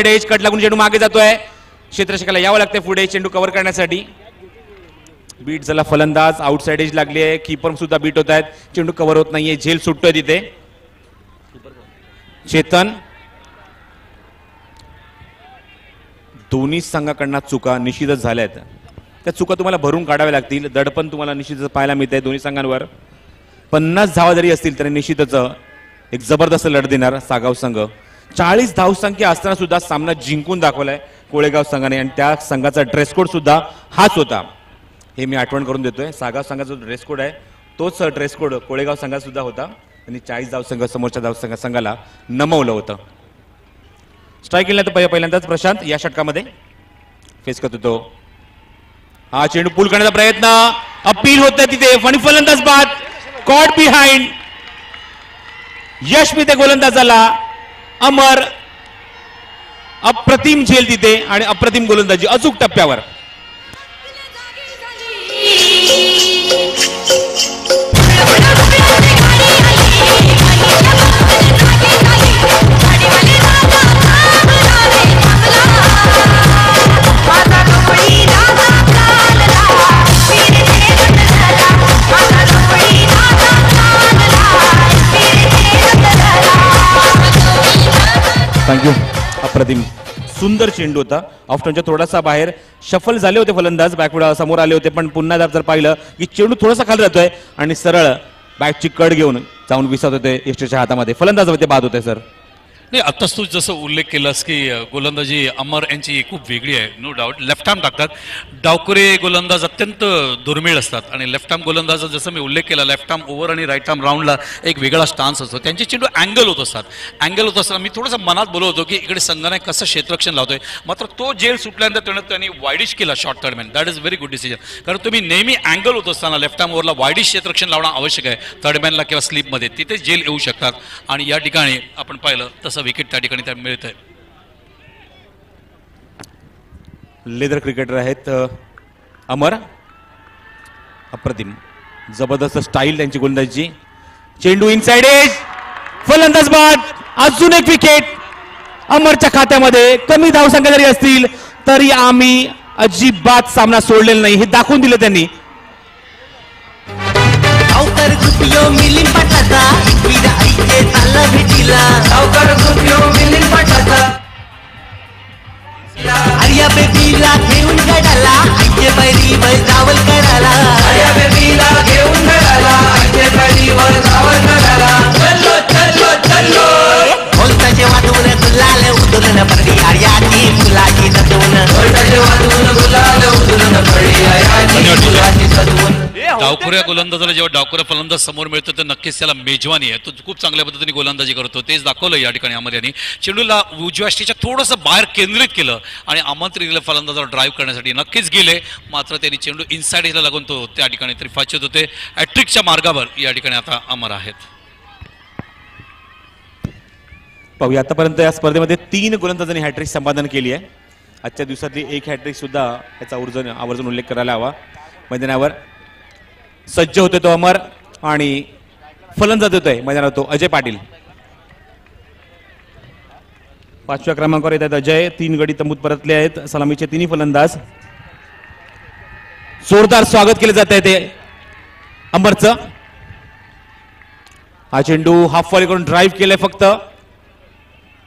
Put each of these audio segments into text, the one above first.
Inside age cut लागून चेंडू मागे जातोय. क्षेत्ररक्षकाला यावं लागतंय पुढे चेंडू कव्हर करण्यासाठी. बीट झाला फलंदाज. आउटसाइड एज लागली आहे. कीपर सुद्धा बीट होत आहेत. चेंडू कव्हर होत नाहीये. झेल सुटतोय तिथे. चेतन. दोन्ही संघाकडनं चुका निश्चितच झाल्या आहेत. त्या चुका तुम्हाला भरून काढाव्या लागतील. दडपण तुम्हाला निश्चितच पाहायला मिळतंय दोन्ही संघांवर. 50 धावा जरी असतील तरी निश्चितच एक जबरदस्त लढत देणार सागाव संघ. 40 धावसंख्या असताना सुद्धा सामना जिंकून दाखवलाय कोळेगाव संघाने आणि त्या संघाचा ड्रेस कोड सुद्धा हाच होता. हे मी आठवण करून देतोय. सागाव संघाचा जो ड्रेस कोड आहे तोच ड्रेस कोड कोळेगाव संघात सुद्धा होता आणि 40 धावसंघ समोरच्या धावसंघाला नमवलं होतं. स्ट्राईक केला तर पहिल्यांदाच प्रशांत या षटकामध्ये फेस करतो तो. हा चेंडू पूल करण्याचा प्रयत्न. अपील होत तिथे. फलंदाज बाद. Caught behind. यश मिळते गोलंदाजाला. अमर. अप्रतिम झेल तिथे आणि अप्रतिम गोलंदाजी अचूक टप्प्यावर. थँक्यू. अप्रतिम सुंदर चेंडू होता. ऑफ्टनच्या थोडासा बाहेर शफल झाले होते फलंदाज. बॅकवर्ड समोर आले होते पण पुन्हा जर पाहिलं की चेंडू थोडासा खाली जातोय आणि सरळ बॅटची कड घेऊन जाऊन विसत होते यष्टीच्या हातामध्ये. फलंदाज होते बाद होते सर. नाही आत्ताच तू जसं उल्लेख केलास की गोलंदाजी अमर यांची खूप वेगळी आहे. No doubt. लेफ्ट आर्म टाकतात. डावकुरे गोलंदाज अत्यंत दुर्मिळ असतात आणि लेफ्ट आर्म गोलंदाज जसं मी उल्लेख केला लेफ्ट आर्म ओव्हर आणि राईट आर्म राऊंडला एक वेगळा स्टान्स असतो. त्यांचे चेंडू अँगल होत असतात. अँगल होत असताना मी थोडंसं मनात बोलत होतो की इकडे संघाने कसं क्षेत्ररक्षण लावतोय. मात्र तो जेल सुटल्यानंतर त्यांनी वाईडिश केला short third man. That is very good decision. कारण तुम्ही नेहमी अँगल होत असताना लेफ्ट आर्म ओव्हरला वाईडिश क्षेत्ररक्षण लावणं आवश्यक आहे. थर्डमॅनला किंवा स्लीपमध्ये तिथे जेल येऊ शकतात आणि या ठिकाणी आपण पाहिलं तसं विकेट त्या ठिकाणी मिळत आहे. लेदर क्रिकेटर आहेत अमर. अप्रतिम जबरदस्त स्टाईल त्यांची गोलंदाजी. चेंडू इनसाइड एज. फलंदाज बाद. अजून एक विकेट अमरच्या खात्यामध्ये. कमी धावसंख्या जरी असतील तरी आम्ही अजिबात सामना सोडलेला नाही हे दाखवून दिलं त्यांनी. आर्या बेबीला घेऊन गडाला आईचे बैरीवर जावल कराला. आर्या बेबीला घेऊन गडाला आईचे बैरीवर जावल कराला. चलो चलो चलो बोलताचे वादून गुलाल उधळून पडली आर्याची फुलाची नदून. बोलताचे वादून गुलाल उधळून पडली आर्याची फुलाची नदून. डावखुऱ्या गोलंदाजाला जेव्हा डावखुऱ्या फलंदाज समोर मिळतो तर नक्कीच त्याला मेजवानी आहे. तो खूप चांगल्या पद्धतीने गोलंदाजी करतो. तेच दाखवलं या ठिकाणी अमर यांनी. चेंडूला उजव्या स्टेच्या थोडंसं बाहेर केंद्रित केलं आणि आमंत्रित फलंदाजाला ड्राईव्ह करण्यासाठी नक्कीच गेले. मात्र त्यांनी चेंडू इनसाइड एजला लागून तो त्या ठिकाणी त्रिफाचित होते. हॅट्रिकच्या मार्गावर या ठिकाणी आता अमर आहेत. पाहूया आतापर्यंत या स्पर्धेमध्ये 3 गोलंदाजांनी हॅट्रिक संपादन केली आहे. आजच्या दिवसातली एक हॅट्रिक सुद्धा याचा आवर्जून उल्लेख करायला हवा. मैदानावर सज्ज होते तो अमर आणि फलंदाज होतोय मैदानावर तो अजय पाटील. 5व्या क्रमांकावर येतात अजय. 3 गडी तंबूत परतले आहेत. सलामीचे 3 फलंदाज. जोरदार स्वागत केले जात आहे ते अमरचं. हा चेंडू हाफ वॉली करून ड्राईव्ह केलाय. फक्त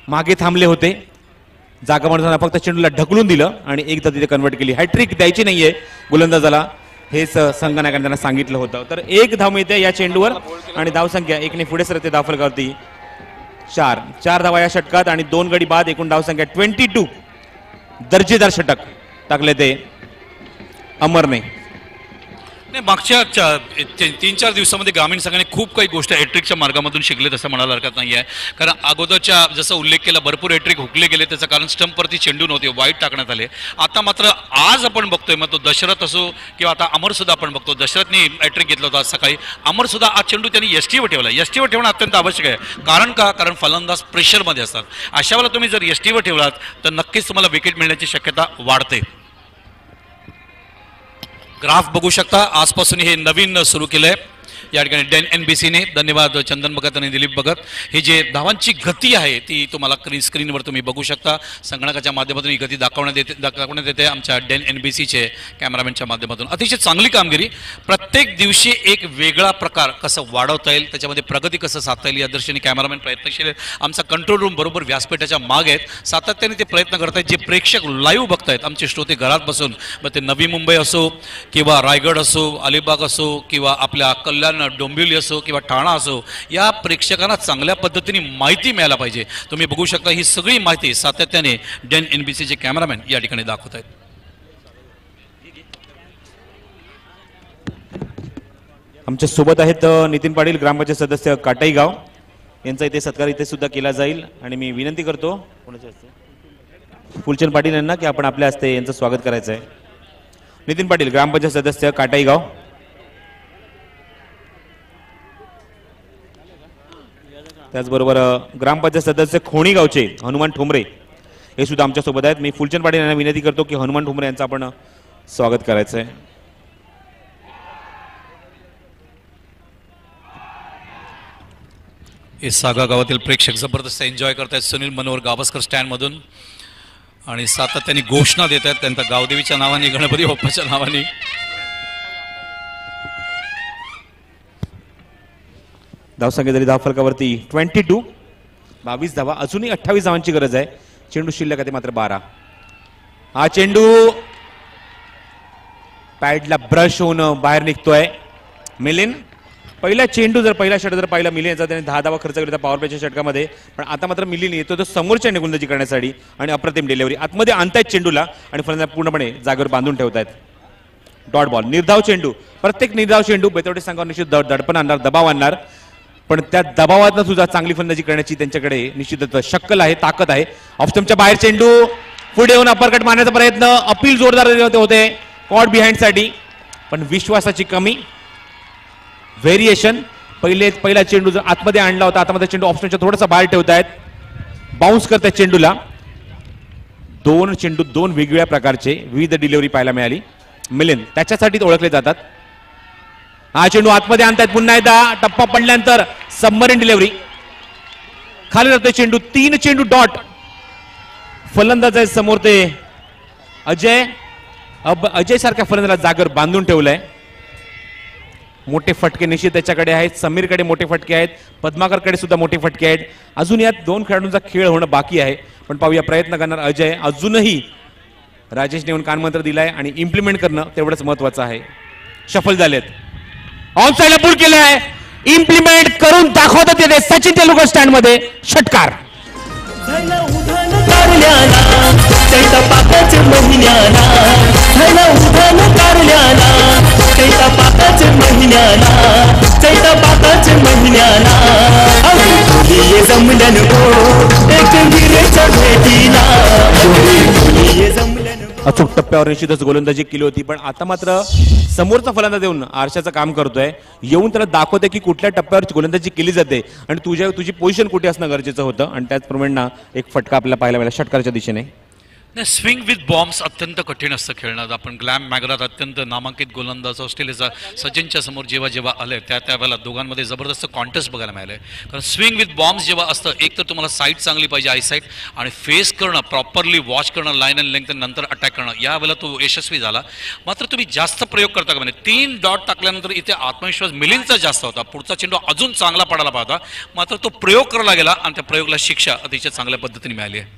मागे थांबले होते. जागा मारताना फक्त चेंडूला ढकलून दिलं आणि एकदा तिथे कन्वर्ट केली. हॅट्रिक द्यायची नाहीये गोलंदाजाला हेच संघनायकांनी त्यांना सांगितलं होतं. तर 1 धाव मिळते या चेंडूवर आणि धावसंख्या 1ने पुढे सरते धावफलकावरती. 4 धावा या षटकात आणि 2 गडी बाद. एकूण धावसंख्या 22. दर्जेदार षटक टाकले ते अमरने. नाही मागच्या 3-4 दिवसामध्ये ग्रामीण संघाने खूप काही गोष्टी हॅट्रिकच्या मार्गामधून शिकलेत असं म्हणायला हरकत नाही आहे. कारण अगोदरच्या जसं उल्लेख केला भरपूर हॅट्रिक हुकले गेले. त्याचं कारण स्टंपवरती चेंडू नव्हते. वाईट टाकण्यात आले. आता मात्र आज आपण बघतोय मग तो दशरथ असो किंवा आता अमर सुद्धा आपण बघतो. दशरथने हॅट्रिक घेतलं होतं आज सकाळी. अमर सुद्धा आज चेंडू त्यांनी यष्टीवर ठेवला. यष्टीवर ठेवणं अत्यंत आवश्यक आहे. कारण का कारण फलंदाज प्रेशरमध्ये असतात. अशा वेळेला तुम्ही जर यष्टीवर ठेवलात तर नक्कीच तुम्हाला विकेट मिळण्याची शक्यता वाढते. ग्राफ बघू शकता. आजपासून हे नवीन सुरू केलंय. या ठिकाणी डेन NBCने धन्यवाद चंदन भगत आणि दिलीप भगत. हे जे धावांची गती आहे ती तुम्हाला स्क्रीनवर तुम्ही बघू शकता. संगणकाच्या माध्यमातून ही गती दाखवण्यात येते आमच्या डेन NBCचे कॅमेरामॅनच्या माध्यमातून. अतिशय चांगली कामगिरी. प्रत्येक दिवशी एक वेगळा प्रकार कसं वाढवता येईल, त्याच्यामध्ये प्रगती कसं साधता येईल या दृष्टीने कॅमेरामॅन प्रयत्नशील आहेत. आमचा कंट्रोल रूम बरोबर व्यासपीठाच्या मागे आहेत. सातत्याने ते प्रयत्न करतायत. जे प्रेक्षक लाईव्ह बघतायत आमचे श्रोते घरात बसून, मग ते नवी मुंबई असो किंवा रायगड असो, अलिबाग असो किंवा आपल्या कल्याण डोंबिवली असो किंवा ठाणा असो, या प्रेक्षकांना चांगल्या पद्धतीने माहिती मिळायला पाहिजे. तुम्ही बघू शकता ही सगळी माहिती सातत्याने डेन NBCचे कॅमेरामॅन या ठिकाणी दाखवत आहेत. आमच्या सोबत आहेत नितीन पाटील, ग्रामपंचायत सदस्य काटाईगाव. यांचा इथे सत्कार इथे सुद्धा केला जाईल आणि मी विनंती करतो फुलचंद पाटील यांना की आपण आपल्या हस्ते यांचं स्वागत करायचं आहे. नितीन पाटील, ग्रामपंचायत सदस्य काटाईगाव. त्याचबरोबर ग्रामपंचायत सदस्य खोणीगावचे हनुमान ठोंबरे हे सुद्धा आमच्या सोबत आहेत. मी फुलचंद पाटील यांना विनंती करतो की हनुमान ठोंबरे यांचं आपण स्वागत करायचं आहे. हे सागा गावातील प्रेक्षक जबरदस्त एन्जॉय करतायत. सुनील मनोहर गावस्कर स्टँडमधून आणि सातत्याने घोषणा देत आहेत त्यांच्या गावदेवीच्या नावाने, गणपती बाप्पाच्या नावाने. धावसंख्या जरी धाव फलकावरती 22, 22 धावा. अजूनही 28 धावांची गरज आहे. चेंडू शिल्लक आहे मात्र 12. हा चेंडू पॅडला ब्रश होऊन बाहेर निघतोय. मिलिंद, पहिला चेंडू जर पहिला षटक जर पाहिला मिलिंद याचा त्याने 10 धावा खर्च केला पॉवर प्लेच्या षटकामध्ये, पण आता मात्र मिलिंद येतो तो समोरच्या गोलंदाजी करण्यासाठी आणि अप्रतिम डिलिव्हरी आतमध्ये आणतायत चेंडूला आणि फलंदाज पूर्णपणे जागेवर बांधून ठेवतायत. डॉट बॉल, निर्धाव चेंडू. प्रत्येक निर्धाव चेंडू बेतवडे संघावर निश्चित दडपण आणणार, दबाव आणणार, पण त्या दबावातनं सुद्धा चांगली फलंदाजी करण्याची त्यांच्याकडे निश्चितच शक्कल आहे, ताकद आहे. ऑफस्टंपच्या बाहेर चेंडू पुढे येऊन अपरकट मारण्याचा प्रयत्न, अपील जोरदार होते कॉट बिहाइंड साठी, पण विश्वासाची कमी. व्हेरिएशन, पहिला चेंडू जर आतमध्ये आणला होता, आता मध्ये चेंडू ऑप्शनच्या थोडासा बाहेर ठेवतायत, बाउन्स करतायत चेंडूला. 2 चेंडू 2 वेगवेगळ्या प्रकारचे विविध डिलिव्हरी पाहायला मिळाली. मिलिंद त्याच्यासाठी ओळखले जातात. हा चेंडू आतमध्ये आणतायत पुन्हा एकदा, टप्पा पडल्यानंतर सबमरीन डिलिव्हरी, खाली जातोय चेंडू. 3 चेंडू डॉट. फलंदाज आहे समोर ते अजय. अजय सारख्या फलंदाजाला जागर बांधून ठेवलंय. मोठे फटके निश्चित त्याच्याकडे आहेत. समीरकडे मोठे फटके आहेत, पद्माकरकडे सुद्धा मोठे फटके आहेत. अजून यात 2 खेळाडूंचा खेळ होणं बाकी आहे, पण पाहूया प्रयत्न करणार अजय. अजूनही राजेशने येऊन कानमंत्र दिलाय आणि इम्प्लिमेंट करणं तेवढंच महत्वाचं आहे. शफल झालेत, ऑन साइडला पुल केलंय, इम्प्लिमेंट करून दाखवतात येते सचिन तेंडुलकर स्टँड मध्ये. षटकार अचूक टप्प्यावर निश्चितच गोलंदाजी केली होती, पण आता मात्र समोरचा फलंदाज येऊन आरशाचं काम करतोय, येऊन त्याला दाखवतोय की कुठल्या टप्प्यावर गोलंदाजी केली जाते आणि तुझी पोझिशन कुठे असणं गरजेचं होतं. आणि त्याचप्रमाणे एक फटका आपल्याला पाहायला मिळाला षटकारच्या दिशेने. स्विंग विथ बॉम्ब्स अत्यंत कठीण असतं खेळणं. आपण ग्लॅम मॅग्राथ अत्यंत नामांकित गोलंदाज ऑस्ट्रेलियाचा सचिनच्या समोर जेव्हा आले त्यावेळेला दोघांमध्ये जबरदस्त कॉन्टेस्ट बघायला मिळाले. कारण स्विंग विथ बॉम्ब्स जेव्हा असतं, एक तर तुम्हाला साईट चांगली पाहिजे, आय साईट, आणि फेस करणं, प्रॉपरली वॉच करणं, लाईन अँड लेंथ, नंतर अटॅक करणं. यावेळेला तो यशस्वी झाला. मात्र तुम्ही जास्त प्रयोग करता का? म्हणजे 3 डॉट टाकल्यानंतर इथे आत्मविश्वास मिलिंदचा जास्त होता. पुढचा चेंडू अजून चांगला पडायला पाहता, मात्र तो प्रयोग करायला गेला आणि त्या प्रयोगाला शिक्षा अतिशय चांगल्या पद्धतीने मिळाली आहे.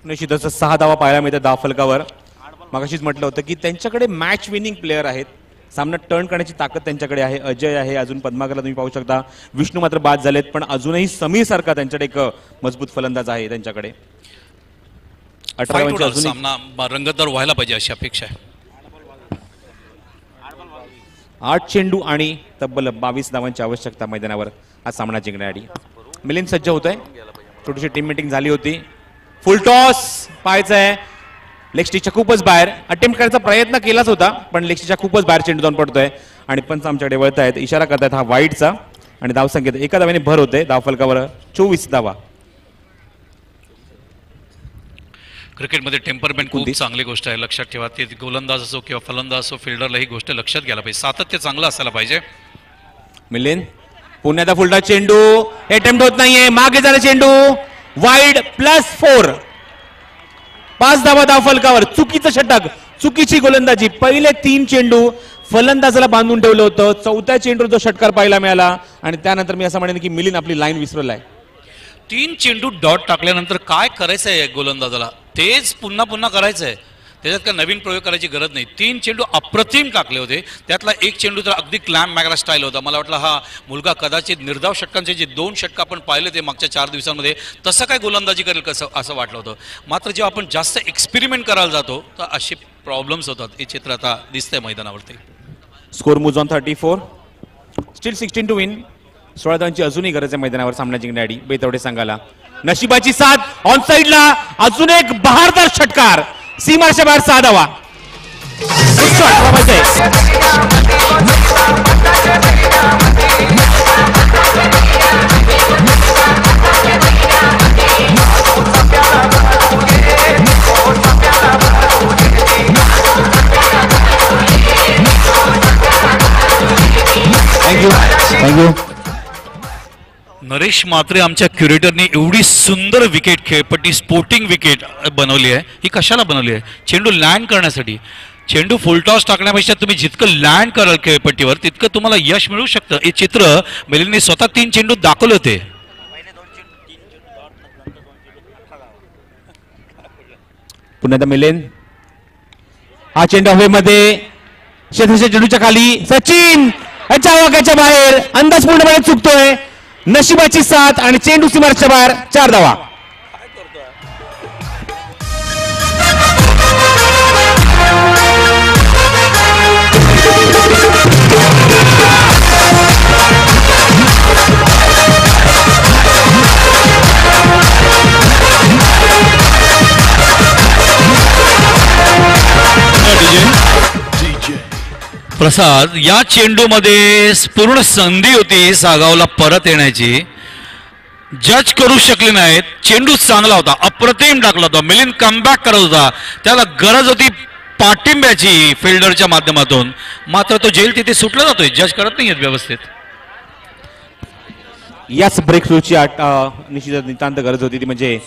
निश्चितच 6 धावा पाहायला मिळतात धाव फलकावर. मगाशीच म्हटलं होतं की त्यांच्याकडे मॅच विनिंग प्लेअर आहेत, सामना टर्न करण्याची ताकद त्यांच्याकडे आहे. अजय आहे, अजून पद्माकरला तुम्ही पाहू शकता. विष्णू मात्र बाद झालेत, पण अजूनही समीर सारखा त्यांच्याकडे एक मजबूत फलंदाज आहे त्यांच्याकडे. 18 अजून सामना रंगतदार व्हायला पाहिजे अशी अपेक्षा आहे. 8 चेंडू आणि तब्बल 22 धावांची आवश्यकता मैदानावर हा सामना जिंकण्यासाठी. मिलिंद सज्ज होत आहे. छोटीशी टीम मीटिंग झाली होती. फुल टॉस पाहायचं आहे. लेगस्टिकच्या खूपच बाहेर अटेम्प्ट करायचा प्रयत्न केलाच होता, पण लेगस्टिकच्या खूपच बाहेर चेंडू जाऊन पडतोय आणि पंच आमच्याकडे वळत आहेत, इशारा करतायत हा वाईटचा. आणि धावसंख्येत एका धाव्याने भर होते. धाव फलकावर 24 धावा. क्रिकेटमध्ये टेम्परमेंट खूप चांगली गोष्ट आहे, लक्षात ठेवा. ते गोलंदाज असो किंवा फलंदाज असो, फिल्डरला ही गोष्ट लक्षात घ्यायला पाहिजे. सातत्य चांगलं असायला पाहिजे. मिलिंद पुण्याचा फुलटा चेंडू अटेम्प्ट होत नाहीये, मागे झाला चेंडू वाईड +4. 5 धावा धाव फलकावर. चुकीचं षटक, चुकीची गोलंदाजी. पहिले 3 चेंडू फलंदाजाला बांधून ठेवलं होतं. चौथ्या चेंडूवर जो षटकार पाहायला मिळाला आणि त्यानंतर मी असं म्हणेन की मिलिंद आपली लाईन विसरलाय. 3 चेंडू डॉट टाकल्यानंतर काय करायचंय गोलंदाजाला, तेच पुन्हा पुन्हा करायचंय. त्याच्यात काय नवीन प्रयोग करायची गरज नाही. 3 चेंडू अप्रतिम टाकले होते. त्यातला एक चेंडू तर अगदी क्लॅम्प मॅगला स्टाईल होता. मला वाटलं हा मुलगा कदाचित निर्धाव षटकांचे जे 2 षटक आपण पाहिले ते मागच्या 4 दिवसांमध्ये तसं काय गोलंदाजी करेल कसं असं वाटलं होतं. मात्र जेव्हा आपण जास्त एक्सपेरिमेंट करायला जातो तर असे प्रॉब्लेम्स होतात. हे चित्र आता दिसतंय मैदानावरती. Score moves on 34. Still 16 to win. 16 धावांची अजूनही गरज आहे मैदानावर सामना जिंकण्यासाठी बेतवडे संघाला. नशिबाची साथ ऑन साइडला. अजून एक बहारदार षटकार सीमाच्या बाहेर 6 धावा. थँक्यू. नरेश म्हात्रे आमच्या क्युरेटरने एवढी सुंदर विकेट खेळपट्टी स्पोर्टिंग विकेट बनवली आहे. ही कशाला बनवली आहे? चेंडू लँड करण्यासाठी. चेंडू फुलटॉस टाकण्यापेक्षा तुम्ही जितकं लँड कराल खेळपट्टीवर तितकं तुम्हाला यश मिळू शकतं. हे चित्र मिलिंदने स्वतः 3 चेंडू दाखवले होते. पुन्हा एकदा मिलिंद. हा चेंडू हवेमध्ये क्षेत्राच्या चेंडूच्या खाली. सचिन याच्या वाक्याच्या बाहेर. अंदाज पूर्णपणे चुकतोय. नशिबाची साथ आणि चेंडू सीमाच्या बाहेर 4 धावा. प्रसाद, या चेंडूमध्ये पूर्ण संधी होती सागावला परत येण्याची. जज करू शकले नाहीत. चेंडू चांगला होता, अप्रतिम टाकला होता. मिलिंद कमबॅक करत होता. त्याला गरज होती पाठिंब्याची फिल्डरच्या माध्यमातून. मात्र तो झेल तिथे सुटला जातोय. जज करत नाहीयेत व्यवस्थित. याच ब्रेक थ्रूची निश्चित नितांत गरज होती ती म्हणजे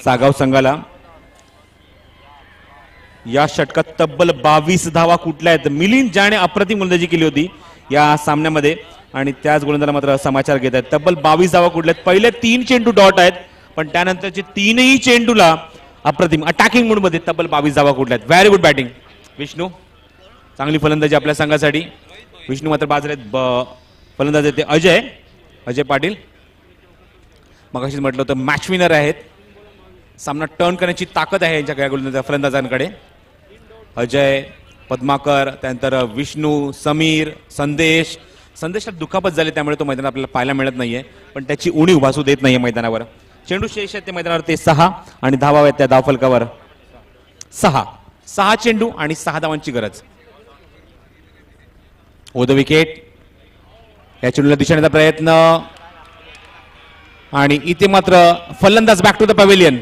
सागाव संघाला. या षटकात तब्बल 22 धावा कुठल्या आहेत. मिलिंद ज्याने अप्रतिम गोलंदाजी केली होती या सामन्यामध्ये आणि त्याच गोलंदाजाला मात्र समाचार घेत आहेत. तब्बल 22 धावा कुठल्या आहेत. पहिले 3 चेंडू डॉट आहेत पण त्यानंतरचे 3ही चेंडूला अप्रतिम अटॅकिंग मूड मध्ये तब्बल 22 धावा कुठल्या आहेत. Very good batting Vishnu. चांगली फलंदाजी आपल्या संघासाठी. विष्णू मात्र बाजूला आहेत. फलंदाज आहेत ते अजय पाटील. मगाशीच म्हटलं होतं मॅच विनर आहेत. सामना टर्न करण्याची ताकद आहे यांच्या फलंदाजांकडे. अजय, पद्माकर, त्यानंतर विष्णू, समीर, संदेशला दुखापत झाली त्यामुळे तो मैदानात आपल्याला पाहायला मिळत नाहीये पण त्याची उणीव भासू देत नाहीये मैदानावर. चेंडू शेष आहेत ते मैदानावर ते 6 आणि धावा आहेत त्या धावफलकावर 6 चेंडू आणि 6 धावांची गरज. ओद विकेट. या चेंडूला दिशा देण्याचा प्रयत्न आणि इथे मात्र फलंदाज back to the pavilion.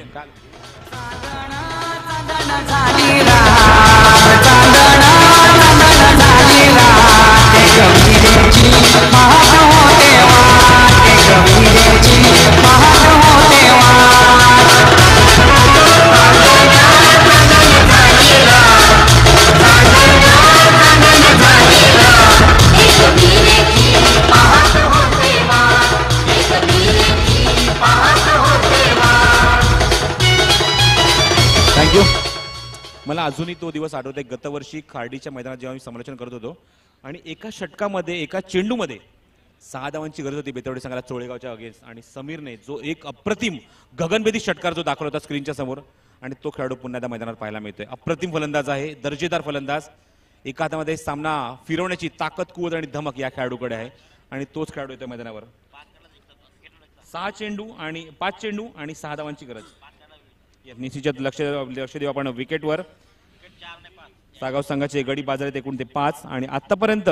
Thank you. मला अजूनही तो दिवस आठवतोय. गतवर्षी खार्डीच्या मैदानात जेव्हा मी समालोचन करत होतो आणि एका षटकामध्ये एका चेंडूमध्ये 6 धावांची गरज होती बेतवडे संघाला चोळेगावच्या अगेन्स्ट आणि समीरने जो एक अप्रतिम गगनभेदी षटकार जो दाखवला होता स्क्रीनच्या समोर आणि तो खेळाडू पुन्हा एकदा मैदानात पाहायला मिळतोय. अप्रतिम फलंदाज आहे, दर्जेदार फलंदाज. एका हातामध्ये सामना फिरवण्याची ताकद, कुवत आणि धमक या खेळाडूकडे आहे आणि तोच खेळाडू येतोय मैदानावर. 5 चेंडू आणि 6 धावांची गरज. निश्चित लक्ष देऊ आपण विकेटवर. सागाव संघाचे गडी बाजार आहेत एकूण ते 5 आणि आतापर्यंत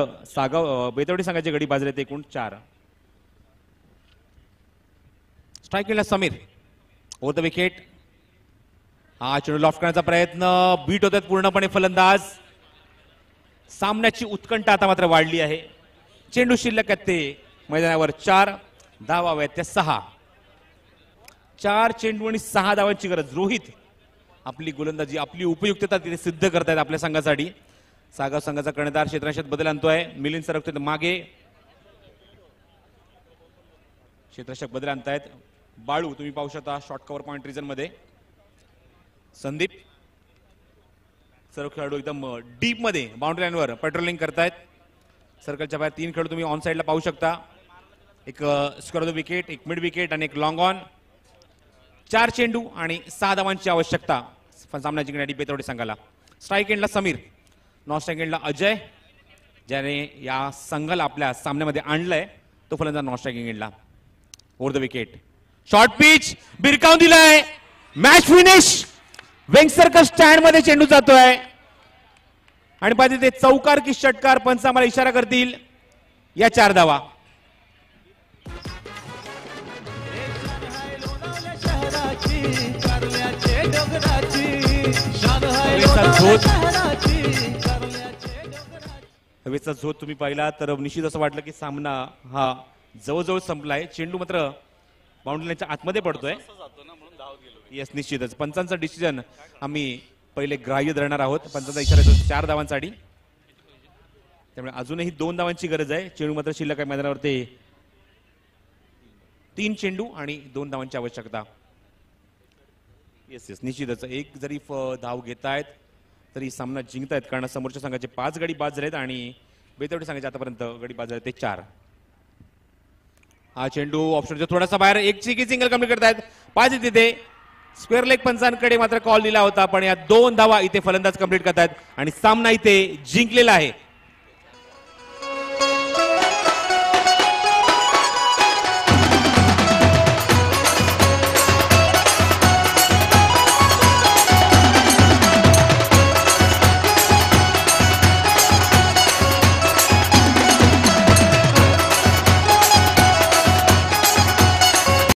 बेतवडे संघाचे गडी बाजार आहेत एकूण 4. स्ट्राईक केला समीर. होत विकेट. हा चेंडू लॉफ्ट करण्याचा प्रयत्न. बीट होतात पूर्णपणे फलंदाज. सामन्याची उत्कंठा आता मात्र वाढली आहे. चेंडू शिल्लक आहेत ते मैदानावर 4 धावा हव्यात त्या 6. 4 चेंडू आणि 6 धावांची गरज. रोहित आपली गोलंदाजी आपली उपयुक्तता तिथे सिद्ध करतायत आपल्या संघासाठी. सागाव संघाचा कर्णधार क्षेत्ररक्षक बदल आणतोय. मिलिंद सरकतोय मागे, क्षेत्ररक्षक बदल आणतायत. बाळू तुम्ही पाहू शकता शॉर्ट कव्हर पॉइंट रिजन मध्ये. संदीप सर्व खेळाडू एकदम डीप मध्ये बाउंड्री लाईनवर पेट्रोलिंग करतायत. सर्कलच्या बाहेर 3 खेळाडू तुम्ही ऑन साइडला पाहू शकता. एक स्क्वेअर ऑफ द विकेट, एक मिड विकेट आणि एक लॉंग ऑन. 4 चेंडू आणि 6 धावांची आवश्यकता सामना जिंकण्यासाठी बेतवडे संघाला. स्ट्राईक एंडला समीर, नॉन स्ट्राईक एंडला अजय, ज्याने या संघाला आपल्या सामन्यामध्ये आणलंय तो फलंदाज नॉन स्ट्राईकिंग एंडला. Over the wicket, short pitch बिरकावून दिलाय. Match finish. वेंगसरकर स्टँड मध्ये चेंडू जातोय आणि पाहिजे ते चौकार की षटकार पंच आम्हाला इशारा करतील. या 4 धावा. हवेचा झोत तुम्ही पाहिला तर निश्चित असं वाटलं की सामना हा जवळजवळ संपलाय. चेंडू मात्र बाउंड्री लाईनच्या आतमध्ये पडतोय. येस, निश्चितच पंचांचा डिसिजन आम्ही पहिले ग्राह्य धरणार आहोत. पंचांचा इशारा येतो 4 धावांसाठी, त्यामुळे अजूनही 2 धावांची गरज आहे. चेंडू मात्र शिल्लक आहे मैदानावर ते 3 चेंडू आणि 2 धावांची आवश्यकता. येस, निश्चितच एक जरी धाव घेतायत तरी सामना जिंकतायत, कारण समोरच्या संघाचे 5 गडी बाद झालेत आणि बेतवडे संघाचे आतापर्यंत गडी बाद झाले ते 4. हा चेंडू ऑप्शनच्या थोडासा बाहेर, एक सिंगल कंप्लीट करतायत. पाहिजे तिथे स्क्वेअर लेग पंचांकडे मात्र कॉल दिला होता, पण या 2 धावा इथे फलंदाज कंप्लीट करतायत आणि सामना इथे जिंकलेला आहे.